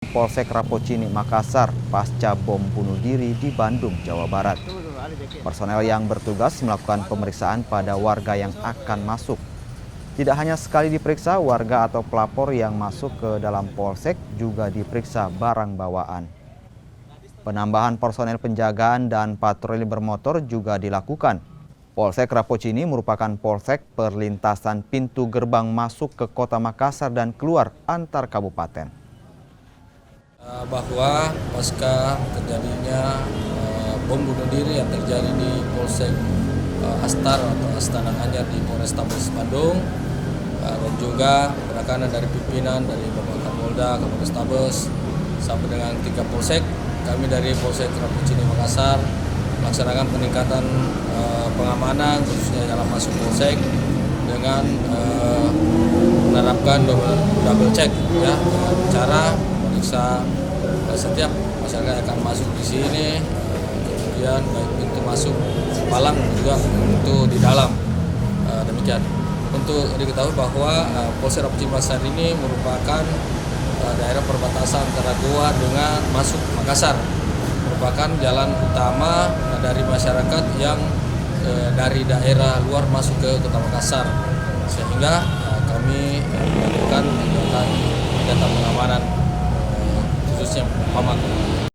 Polsek Rapocini, Makassar pasca bom bunuh diri di Bandung, Jawa Barat. Personel yang bertugas melakukan pemeriksaan pada warga yang akan masuk. Tidak hanya sekali diperiksa, warga atau pelapor yang masuk ke dalam polsek juga diperiksa barang bawaan. Penambahan personel penjagaan dan patroli bermotor juga dilakukan. Polsek Rapocini merupakan polsek perlintasan pintu gerbang masuk ke kota Makassar dan keluar antar kabupaten. Bahwa pasca terjadinya bom bunuh diri yang terjadi di Polsek Astar atau Astana Anyar di Polrestabes Bandung, dan juga penekanan dari pimpinan dari Bapak Kapolda, Kapolres Tabes sampai dengan 3 polsek, kami dari Polsek Rapocini Makassar melaksanakan peningkatan pengamanan khususnya dalam masuk polsek dengan menerapkan double check ya, dengan cara memeriksa setiap masyarakat yang akan masuk di sini, kemudian baik pintu masuk palang juga pintu di dalam, demikian. Untuk diketahui bahwa Polsek Rapocini Makassar ini merupakan daerah perbatasan antara Goa dengan masuk Makassar, merupakan jalan utama dari masyarakat yang dari daerah luar masuk ke kota Makassar, sehingga kami melakukan kegiatan pengamanan khususnya PAMAK.